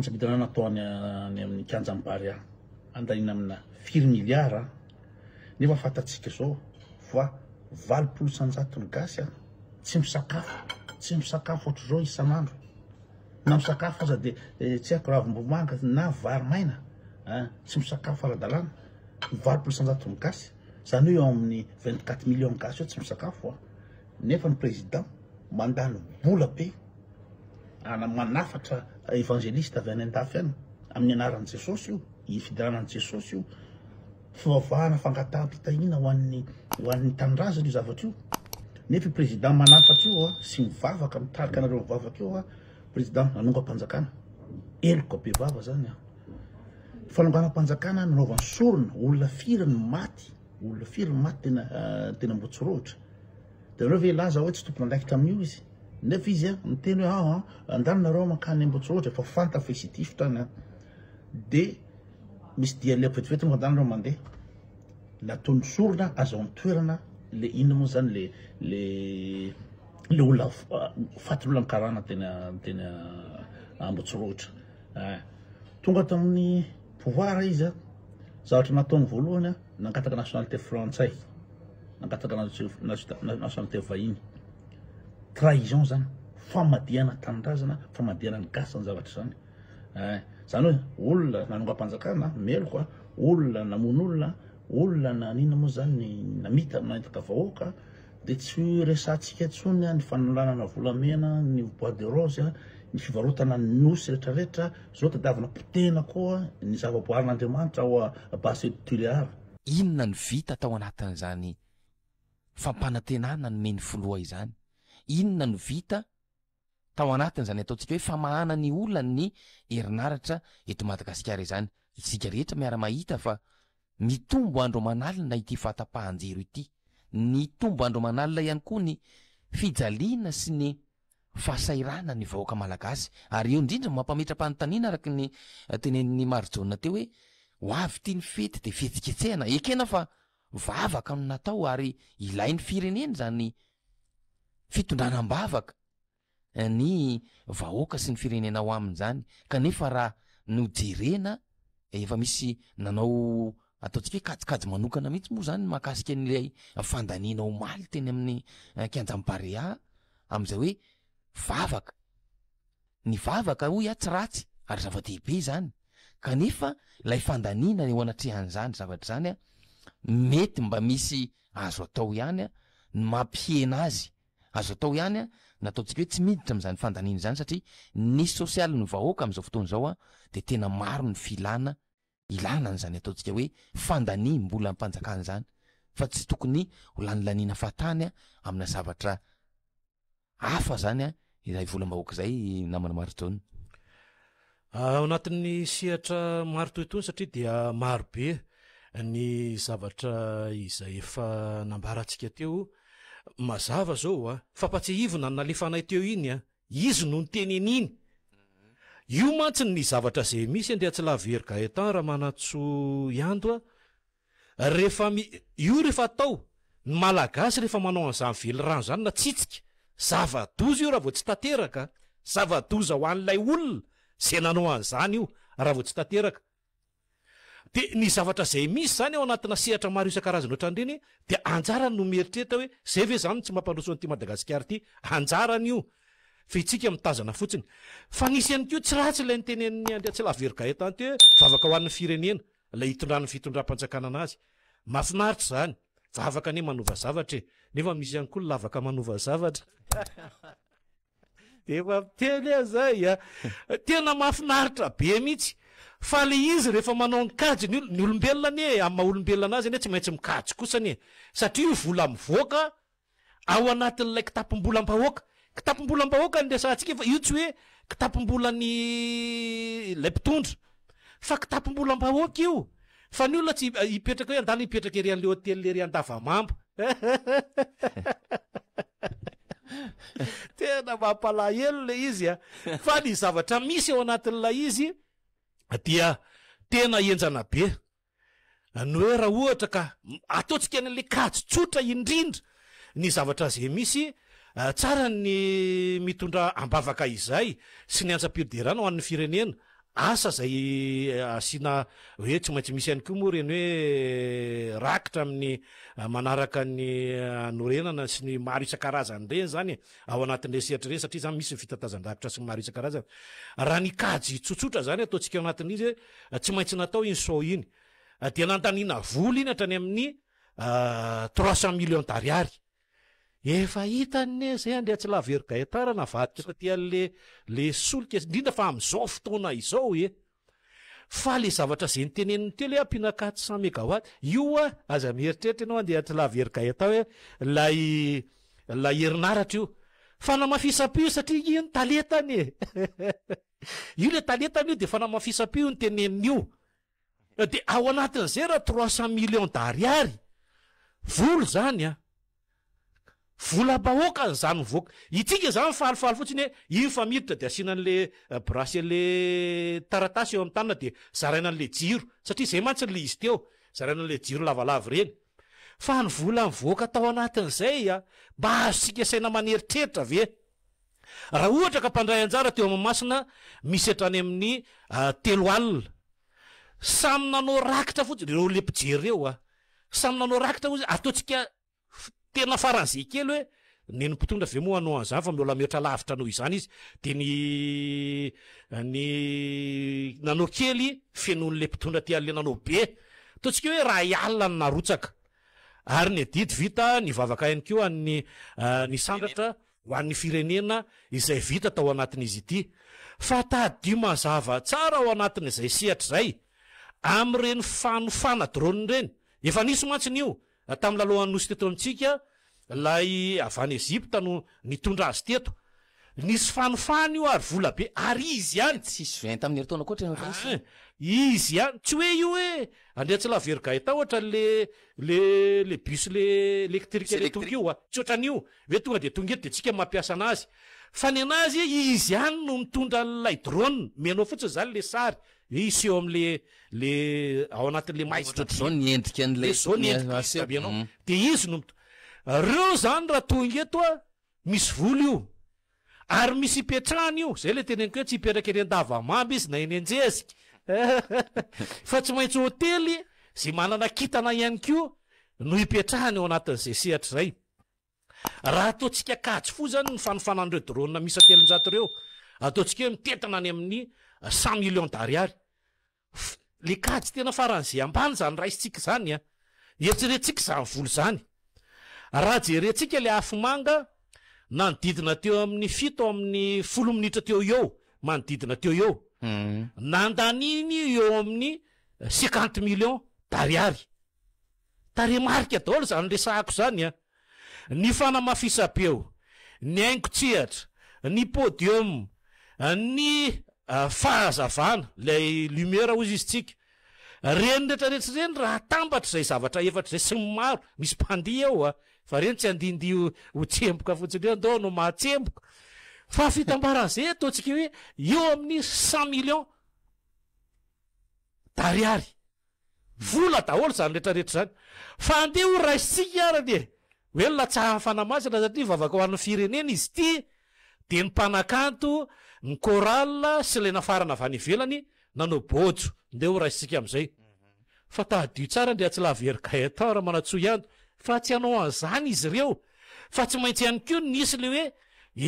ansabidana nataony any amin'ny Kanjambary andahina amina 4 miliara nefa fatatsika zao fa 80% gasy tsy misakafo ohatry zao isan'andro na misakafo aza de tsy haiko ravim-bomanga na vary maina tsy misakafo ara-dalàna 80% gasy zany hoe eo amin'ny 24 millions gasy eo tsy misakafo nefa ny président mandalo bola be manafatra évangéliste avy any an-dafy any amin'ny anaran'i Jesosy io ifidiranan'i Jesosy io fivavahana fangataham-pitahina ho an'ny tanindrazana io zavatra io nefa i président manafatra io sy mivavaka mitarika anareo mivavaka io président nanonga-panjakana eloko be vava zany fanonganam-panjakana nanaovany sorona olona firy ny maty tena Ambotsoroatra de nareo ve laza hoe tsy tompona andraikitra amin'io izy nefa izy miteny hoe andanonareo mankany Ambotsoroatra fa fanta fa isy ity fotoana de misy dia le vetivety mo andanonareo mandeha nataony sorona azaony toerana le inona moa zany le olona fatin'olona mikarana tena Ambotsoroatra tonga tamin'ny pouvoir izy zavatra nataony voalohany nangataka nationalité frantsay nangataka nationalité vahiny trahison zany famadihana tanindrazana famadihana ny gasy zavatra zany zany hoe olona nanonga-panjakana meloko olona namono olona nanina moa zany namita manitaka vahoaka de tsy resantsika tsony ny fanolanana volamena ny bois de rose ny fivarotana ny nosy rehetrarehetra zao tadiavina potena koa ny zavaboarin'Andriamanitra ao base de Tuléar. Inona ny vita tao anatin'izany fampanantenana ny meny foloa izany? Inona ny vita tao anatin'izany ataontsika hoe famahana ny olona ny herinaratra eto Madagasikara izany? Isika rehetra miara mahita fa mitombo andro manalina ity fahatapahan-jiro ity, ny tombo andro manalina ihany koa ny fijaliana sy ny fahasairana ny vahoaka malagasy, ary eo indrindra mampametra-panontaniana araka ny tenen'ny Marjona teo hoe ho avy ity ny fety de fetsiketsehana ekena fa vavaka no natao ary ilain'ny firenena zany fitondranam-bavaka ny vahoaka sy ny firenena ao amin'izany kanefa raha no jerena efa misy nanao ataontsika hoe kajikajy manokana mihitsy moa zany mahakasika n'ilay fandaniana omaly teny amin'ny Kanjambary amin'izay hoe vavaka ny vavaka hoy tsy ratsy ary zava-dehibe zany kanefa lay fandaniana eo anatrehan'izany zavatra zany mety mba misy azo atao ihany mampihena azy azo atao ihany nataontsika hoe tsy miditra amin'izany fandaniana zany satria ny sosialy ny vahoaka amin'izao fotoana zao de tena maro ny filana ilana n'izany ataontsika hoe fandania mbola ampanjakana zany fa tsy tokony ho lanilaniana fatany amina zavatra hafa zany izay volam-bahoaka zay namana Marjona. Ao anatin'ny sehatra maro toytony satria dia maro be ny zavatra izay efa nambarantsika teo mazava zao fampatsihivona nalefanay teo iny izy no niteneniny io mantsy ny zavatra zay misy Andriatsalavery Gaëtan Ramanatso Iando rehefa io rehefa atao ny malagasy rehefa manao an'izany vely rano zany na tsitsika zava-doza io raha vao tsy tanteraka zava-doza ho an'ilay olona zay nanao an'izany io raha vao tsy tanteraka de ny zavatra zay misy zany ao anatina sehatra maro isan-karazany ohatran'ireny de anjarany no mieritreritra hoe zay ve zany tsy mampandroso an'ity Madagasikara ity anjarany io fa itsika mitazana fotsiny fa nisy ihany koa tsy ratsy ilay nitenen'ny Andriatsalavery Gaëtan teo vavaka ho an'ny firenena ilay hitondran'ny fitondram-panjakana anazy mahafinaritra zany vavaka ane manova zavatra nefa misy ihany koa lavaka manova zavatra efa teny zay tena mahafinaritra be mihitsy fa le izy rehefa manao ny kajy ny olombelona anie amin'ny maha-olombelona anazy anie tsy maintsy mikajy kosa anie satria io vola mivoaka ao anatin'ilay kitapom-bolam-bahoaka kitapom-bolam-bahoaka ny resantsika fa io tsy hoe kitapom-bolan'ny lay mpitondra fa kitapom-bolam-bahoaka io fa ny olona tsy hipetraka hoe andala hipetraka ery an'le hôtely ery an-davamamba tena mampalahelo le izy fa ny zavatra misy ao anatin'ilay izy dia tena enjana be ny hoe raha ohatra ka ataontsika n'le kajy tsotra indrindra ny zavatra zay misy tsara ny mitondra ambavaka izay sy ny antsa-piroderana ho an'ny firenena asa zay asiana hoe tsy maintsy misy ihany koa moa reny hoe rakitra amin'ny manaraka ny anorenana sy ny maro isan-karazany reny zany ao anatin'le sehatra reny satria zany misy ny fitatazan-drakitra sy ny maro isan-karazany raha ny kajy tsotsotra zany ataontsika ao anatin'izy tsy maintsy natao iny so iny dia nantaniana vola iny hatrany amin'ny 300 millions d'ariary efa hitany zay andea tsy laverygaetara navadika satria le solika indrindra fa am'izao fotoana izao fa le zavatra zay nyteneniny telo hoe ampina 400 mégawatt io aza mieritreritra ianao andeha tsy laverygaeta hoe la herinaratra io fa namafisam-pio satria io ny taletany io le taletany io de fa namafisam-pio ny teneniny io de ao anatin'izay raha 300 millions d'ariary volo zany vola bahoaka zany mivoaka itsika zany falifaly fotsiny hoe iny fa miditra de asianan'le brasy le taratasy eo amin'ny tanina de zaraina an'le jiro satria zay mantsy le izy teo zaraina an'le jiro lavalava reny fa ny vola mivoaka tao anatin'izay mba azosika saina maneritreritra ve raha ohatra ka mpandray anjara teo amamasina misy hatrany amin'ny 3 alina samy nanao rakitra fotsiny reo le mpijery reo samy nanao rakitra fotsiny ataontsika tena faran'izay kely hoe neny mpitondra ve moa anao an'izany fa mbola mihoatra lavitra anao izany izy de ny nanao kely fenon'le mpitondra tian'le nanao be ataontsika hoe raha ialina ny narotsaka ary ny adidy vita ny vavaka ihany keo ny sandratra ho an'ny firenena izay vita tao anatin'izy ity fa tadio mazava tsara ao anatin'izay sehatra zay am'ireny fanofana drone reny efa nisy mantsiny io tamin'ny lalohan'ny nosy teto amintsika lay avany Ezipta no nitondra azy teto nisy fanofany io ary vola be ary izy ihany tsisy 20 amin'ny heritaona koatra izy ihany tsy hoe io hoe andea tsy laverygaeta ohatra le bus le électrique le tonga io tsy ohatran'io hoe tonga de tonga eto de tsika mampiasa anazy fa ny anazy izy ihany no mitondra lay drone menao fotsiny zany le sary isy eo am'le ao anatin'le zao ny endrika an'le zao ny endrikabenao de izy no reo zany raha tonga eto misy vola io ary misy ipetrahany io zay le teneniko hoe tsy hipetraka eny an-davamamby izy na eny an-jesika fa tsy maintsy hôtely zay manana kitana ihany ko no hipetrahany ao anatin'izay sehatra zay raha ataontsika katsy fo zany ny fanofanan'ireo drone misy 300 reo ataontsika hoe mitetana any amin'ny 100 millions d'ariary le kajy tena faran'izay ambany zany raisitsika zany eritreretintsika zany volo zany raha jerentsika le afomanga nanodidina teo amin'ny 7 amin'ny 10 minitra teo eo manodidina teo eo nandaniny eo amin'ny 50 millions d'ariary taremarika daholo zany resahako zany ny fanamafisam-peo ny haingo-tsehatra ny podium ny fahazavana lay lumière ozy izy tsika reny rehetrarehetra reny raha tambatra zay zavatra efatra zay sy maro misy mpandia eo fa reny tsy andindy ho tsemboka fotsiny hoe andao no mahatsemboka fa fitambaran'izay ataontsika hoe eo amin'ny 100 millions d'ariary vola daholo zany rehetrarehetra zany fa andeha ho raisitsika ara de hoe latsaha fanamasina satria vavaka ho an'ny firenena izy ty de ny mpanakanto ny korala sy le nafarana avany ivelany nanao bojo ndeha ho raisitsika am'izay fa tadio tsara ndea tsy laverygaeta raha manatsoa ihany fa tsy hanao an'izany izy ireo fa tsy maintsy ihany ko nisy le hoe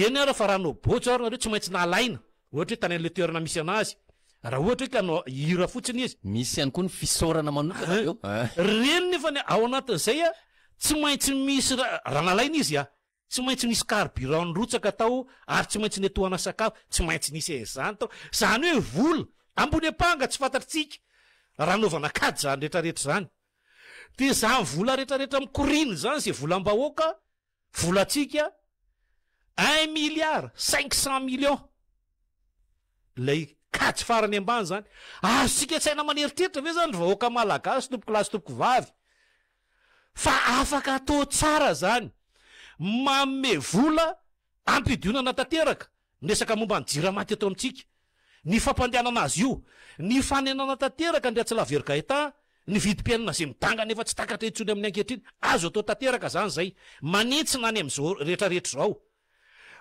eny ara fa raha nao bojo ary nareo tsy maintsy nalaina ohatra hoe tany an'le toerana misy anazy raha ohatra hoe ka nao hira fotsiny izy misy ihany koa ny fisaorana manokana eo reny nefa ny ao anatin'izay tsy maintsy misy raha nalaina izy tsy maintsy nisy carburant rotsaka tao ary tsy maintsy netohana sakafo tsy maintsy nisy zany tao zany hoe vola ambony apanga tsy fantatritsika raha naovana kady zany rehetrarehetra zany de zany vola rehetrarehetra mikoriny zany zay volam-bahoaka volatsika 1 milliard 500 millions lay kady farany ambany zany azosika tsaina maneritreritra ve zany vahoaka malagasy tompoko lasy tompoko vavy fa afaka atao tsara zany mamme vola ampidionana tanteraka nesaka momba ny jiramaty atao amintsika ny fampandehanana azy io ny fanenana tanteraka ndrea tsy laverygaeta ny vidim-piainana zay midangana efa tsy takatra etsony amin'ny ankehitriny azo atao tanteraka zany zay manitsy nany am'izao rehetrarehetra zao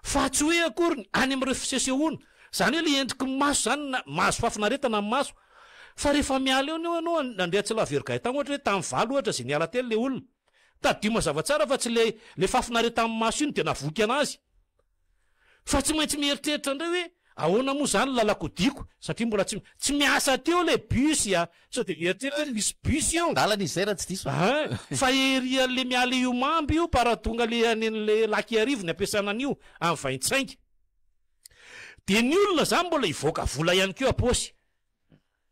fa tsy hoe akory any am'ireo fisesehoana zany hoe le endriky maso zany maso fafinaretana ny maso fa rehefa miala eo neo anao nandeha tsy lavergaitany ohatra hoe tamin'ny valo ohatra zay niala telo le olona tadima zavatsara fa tsy le fafinaretany maso iny de navoky anazy fa tsy maintsy mieritreritra indray hoe ahoana moa zany lalakodiko satria mbola tsy miasa teo le bus so de mieritreritra misy bus eo dalana izay raha tsy diso fa eria le miala io mamby io para tonga le an'le laky arivo ny ampiasana an'io amin'ny vaintsaingy de ny olona zany mbola ivoaka vola ihany keo aposy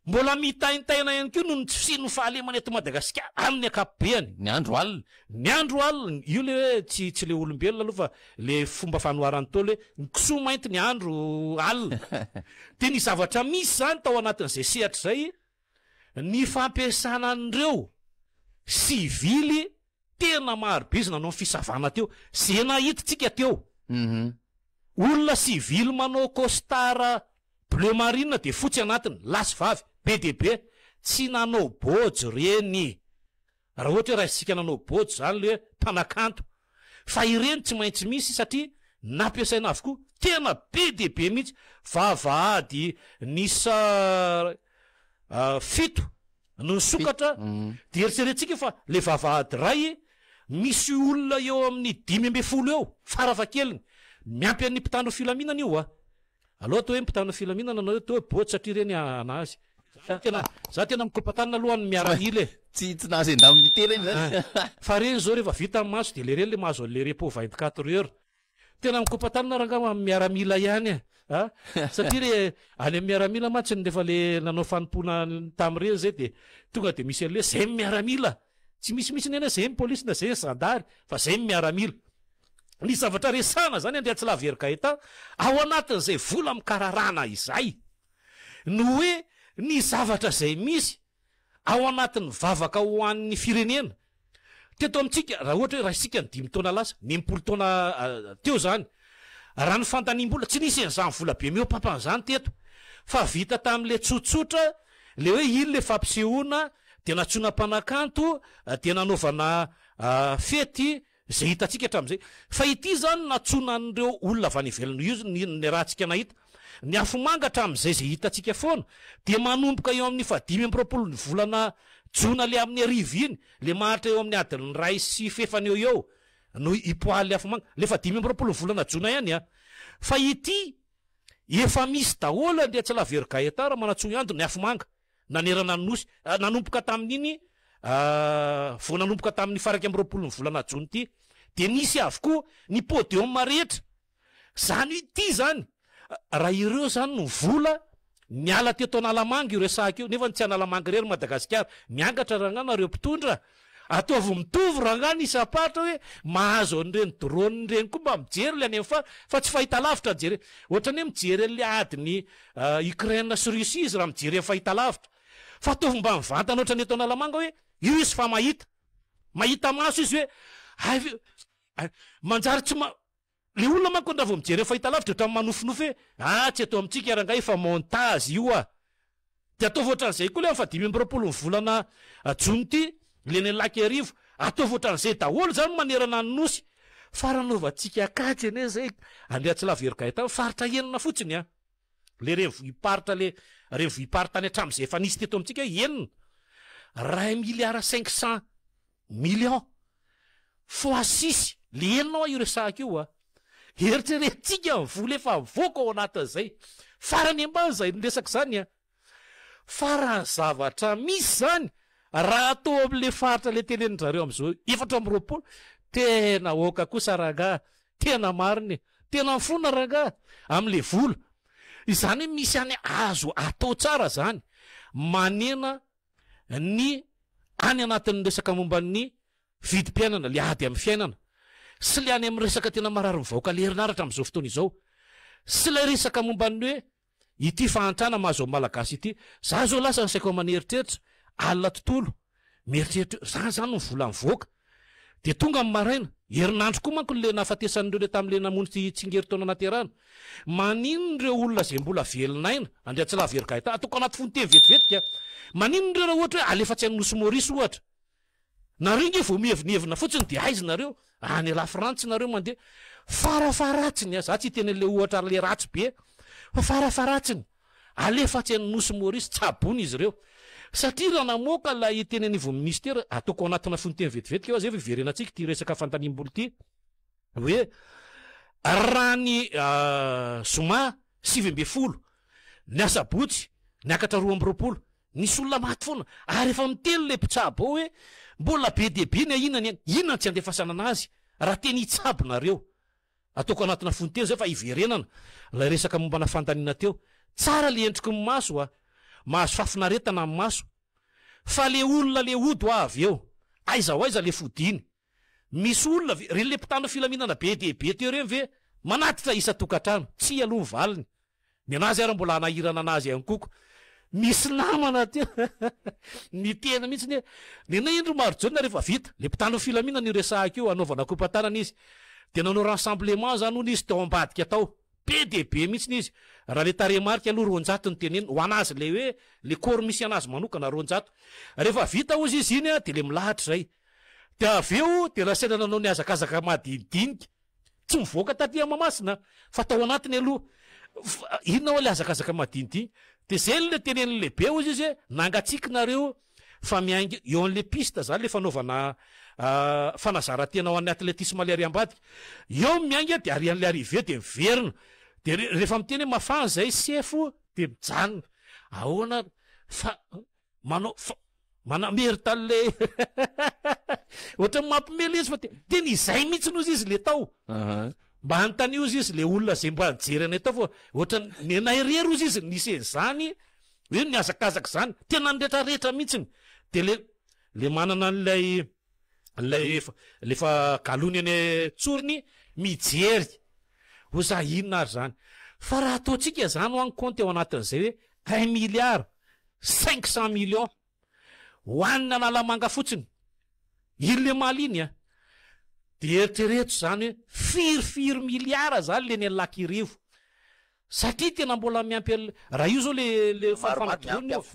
mbola mitaintaina ihany keo no tsy no fahalemana eto Madagasikara amin'ny akapobeany ny andro alina ny andro alina io le hoe tsy le olombelona aloha fa le fomba fanoharany tolo hoe nykisoa mainty ny andro alina de ny zavatra misy zany tao anatin'izay sehatra zay ny fampiasana an'ireo sivily tena marobe izy nanao fisavana teo zay nahititsika teo olona sivily manao costara bleu marine de fotsy anatiny lasy vavy be de be tsy nanao bojo reny raha ohatra hoe raha isika nanao bojo zany le mpanakanto fa ireny tsy maintsy misy satria nampiasaina avokoa tena be de be mihitsy vavahady nisa fito no sokatra de eritserentsika fa le vavahady ray misy olona eo amin'ny 5 eo farafakeliny miampy an'ny mpitandro filaminana io aloha to hoe mpitandro filaminana anao to hoe bojo satria reny anazy za tena mikopatanina alohan'ny miaramila tsy nahazo endamin'ny tena iny zany fa reny zao rehefa vita amin'ny maso de le reny le mahazo le repo 24 heures tena mikopatanina rangama amin'ny miaramila ihany satria re any amin'ny miaramila matsiny rehefa le nanao fanompona tamin'ireny zay de tonga de misy an'le zay miaramila tsy misimisy nena zay polisy na zay zandary fa zay miaramila ny zavatra resana zany andrea tsy lavergaita ao anatin'izay vola mikararana izay no hoe ny zavatra zay misy ao anatin'ny vavaka ho an'ny firenena teto amintsika raha ohatra hoe raha isika ny 5 taona lasa 90 taona teo zany raha ny fantanimbola tsy nisy an'izany vola be meo pampan'izany teto fa vita tamin'le tsotsotra le hoe iny le fampisehoana de natsona mpanakanto de nanaovana fety zay hitatsika hatramin'izay fa ity zany natsona an'ireo olona avy any ivelany io ny rahantsika nahita ny afomanga hatramin'izay zay hitatsika foana de manomboka eo amin'ny 5 ny volana jona le amin'ny arivo iny le maharitra eo amin'ny adiny 2 eo no ipoaly afomanga le 5 volana jona ihany fa ity efa misy daholo andrea tsy lavergaita raha manatsony andro ny afomanga nanerana nosy nanomboka tamin'iny vo nanomboka tamin'ny 2 volana jona ity de nisy avokoa ny podium rehetra zany ity zany raha ireo zany no vola miala teto analamanga ireo saka io nefa tsy analamanga rery Madagasikara miangatra ranganareo mpitondra ataovy mitovy rangana isapatra hoe mahazo an'ireny drone reny koa mba mijery le any fa tsy fahita lavitra jery ohatrany hoe mijery an'le adiny Ukraine sy Russie izy raha mijery amin'ny fahita lavitra fa ataovy mba mivantana ohatrany eto analamanga hoe io izy fa mahita maso izy hoe manjary tsy le olona manko ndra vao mijery fahita lavitra ohatrany manofinofy hoe tsy atao amintsika aranga efa montage io de ataovy ohatran'izay koa le amin'ny 5 volana jona ity le ny laky arivo ataovy ohatran'izay daholo zany manerana ny nosy faranaovantsika akaty ane zay andrea tsy lavergaita faritra enina fotsiny le revohiparitra le revohiparitra any hatramin'izay efa nisy teto amintsika enina 1,500 millions fois 6 le enina io resahaka io eritreretintsika ny vola efa voaka ao anatin'izay farany ambany zay niresaka zany farany zavatra misy zany raha atao amin'le faritra le tenenin-jareo am'izao 4 tena oka kosa ranga tena mariny tena mifona ranga amin'le vola izany hoe misy any azo atao tsara zany manena ny any anatin'ny resaka momban'ny vidim-piainana le ady amin'ny fiainana sy le any amin'ny resaka tena marary mivaoka le herinaratra am'izao fotoana izao sy le resaka momban'ny hoe ity fahantrana mahazo amin'ny malagasy ity za zao lasa ny saiko maneritreritra alina tontolo mieritreritra zany ny vola mivoaka de tonga amin'ny maraina herinandro koa manko le nafatesan'ireo le tamin'le namonitsy tsingeritaona naterana maninon'ireo olona zay mbola velinaina andrea tsy lavergaita atoko anaty fonteny vetivetika maninon'ireo raha ohatra hoe alefa-tsy any nosy Maurice ohatra nareo nge vao mihevinevina fotsiny de aizy nareo any la Frantsa nareo mandeha farafaratsiny za tsy teny le ohatra le ratsy be fa farafaratsiny alefatsy ny nosy Maurice tsabony izy ireo satria raha namoaka la iteny anivon'ny ministera ataoko anatina fonteny vetivetika eo zay verenantsika ty resaka fantaniam-bolo ty hoe raha ny zoma 7 ny asabotsy ny akatra 12 nisy olona maty foana ary efa mitelo le mpitsabo ao hoe mbola be deabe ny inona tsy andefasana anazy raha teny hitsabo nareo ataoko anatina fonteny zay fa iverenana la resaka mombana fantaniana teo tsara le endriky ny maso mahazo fafinaretana amin'ny maso fa le olona le odo avy eo aiza ho aiza le fodiny misy olona reny le mpitana filaminana be deabe teo reny ve manatitra isa tokatrano tsy aloha valiny ny anazy ary mbola anahirana anazy ihany koko misy namana teo ny tena mihitsy ny na indro maro jona rehefa vita le mpitana filaminana iresahako eo anaovana kompatanana izy de nanao rassemblement zany hono izy teo ambadika tao be deabe mihitsy izy raha le taremarika aloha 200 ny teneny ho anazy le hoe le kory misy anazy manokana 200 rehefa vita ozy izy iny de le milahatra zay de aveo de lasena nanao ny azakazaka madinidinika tsy mivoaka taty Mahamasina fa tao anatiny aloha inona ho le azakazaka madinidinika de zay le teneny lehibe ozy izy nangatsikinareo fa miaingy eo an'le piste zany le fanaovana fanazarantena ho an'ny atletisme le ariambadika eo miainga de arian'le arrivé de miverina de rehefa miteny mafana zay sefo de mijanona ahoana fa manao manamerita le ohatra mampimely izy fa teny izay mihitsy nozy izy le tao mba hanontany ozy izy le olona zay mba nijerana tao fa ohatra ny naherery ozy izy nisy zany hoe niazakazaka zany tena niretraretra mihitsiny de le manana an'lay lefa galony any tsoriny mijery ho za inona ary zany fa raha ataotsika zany ho any compte eo anatin'izay hoe 1 milliard 500 millions hoanina analamanga fotsiny iny le maliny de eritrereto zany hoe firy milliard zany le ny Lakirivo satria tena mbola miampy raha io zao le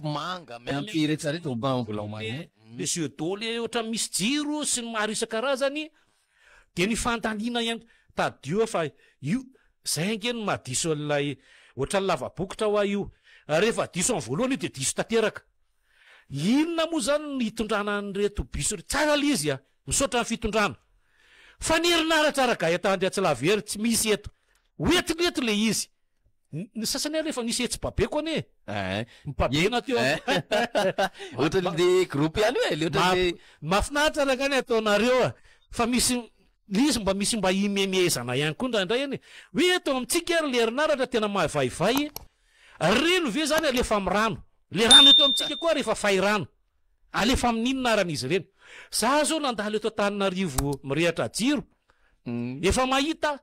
manga miampy retrareto mbola omany le sedo le ohatra misy jiro sy ny maro isan-karazany de ny fantaniana ihany tadio fa io zay angeny mahadiso an'ilay ohatra ny lavabokotra hoa io rehefa diso amin'ny voalohany io de diso tanteraka inona moa zany ny hitondrana nyreto biso tsara le izy misaotra ny fitondrana fa ny herinaratra araka Andriatsilavery tsy misy eto oetileto le izy ny sasany rehefa nisy etsy-babeko ane mipabena teo ohatra le groupe ihany hoe le ohatra le mafinaritra araka any ataonareo fa misy izy mba imemezana ihany koa ndraindray eny hoe eto amitsika ary le herinaratra tena mahavaivay reno ve zany alefa amin'ny rano le rano eto amitsika koa rehefa fay rano alefa amin'inona aran'izy ireny za zao nandalo eto Antananarivo mirehatra jiro efa mahita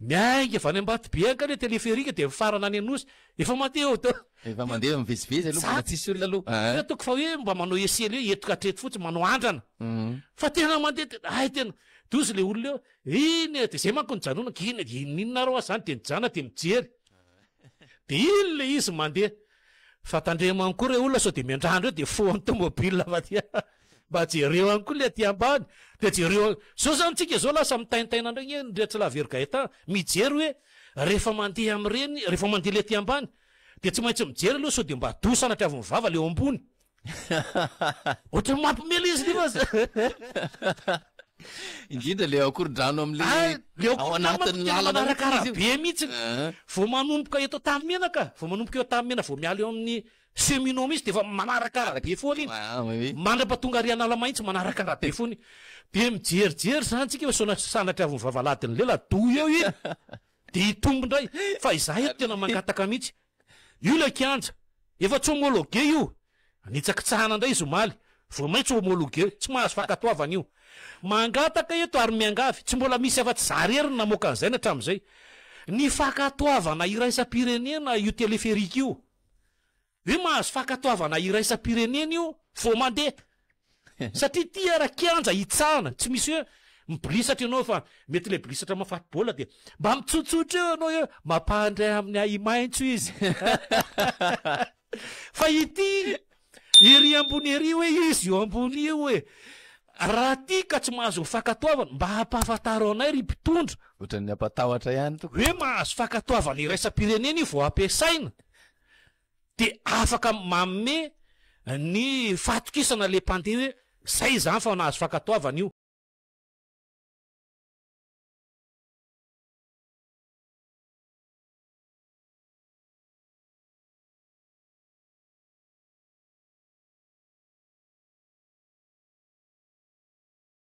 miainga efa any Ambatobe le teleferika de mifarana any Anosy efa mateo to efa mandeha mivezivezy aloha tsisy olona aloha ataoko fa hoe mba manao esely hoe etoka hatreto fotsy manao andrana fa tena mandeha tena dozy le olona eo iny de zay manko nijanona inona reo zany de nijana de mijery de iny le izy mandeha fa tandremany koa re olona sao de miandrandro eo de foany tomobile fa tia mba jereo any koa le aty ambany de jereo zao zany tsika zao lasa mitaintaina ndray Andriatsilavery Gaëtan mijery hoe rehefa mandeha am'ireny rehefa mandeha le aty ambany de tsy maintsy mijery aloha sao de mba dosa anatriavy mivava le eo ambony ohatra mampimely izy liva indrindra le akoron-drano am'le ao anatin'ny lalanabe mihitsy vo manomboka eto Taminmenaka vo manomboka eo Taminmena vo miala eo amin'ny cheminot misy de fa manarakararabe foana iny mandrapatonga arianala mahitsy manarakararabe foany de mijerijery zany tsika hoe sanatra avy mivavaladiny lela doy eo iny de hitombondray fa izaho eto tena mangataka mihitsy io le kianja efa tsy homologue io nitsakitsahana ndray izy omaly vo maintsy homologue tsy mahazo fakatoavana io mangataka eto ary miangavy tsy mbola misy afa-tsy zarery namoaka an'izay na hatram'izay ny fakatoavana iraisam-pirenena io teleferika io hoe mahazo fakatoavana iraisam-pirenena io vo mandeha satria tia raha kianja hitsahana tsy misy hoe mibilisatra ianao fa mety le bilisatra mafaty-bola de mba mitsotsotra eo anao eo mampahandray amin'ny aimaintso izy fa ity ery ambony ery hoe izy eo ambony io hoe raha ty ka tsy mahazo fakatoavana mba hampahafantaro anay ry mpitondra ohatran'ny ampatahotra ihany to hoe mahazo fakatoavana iraisam-pirenena io vao ampiasaina de afaka manome ny fatokisana le mpandeha hoe zay zany fa nahazo fakatoavana io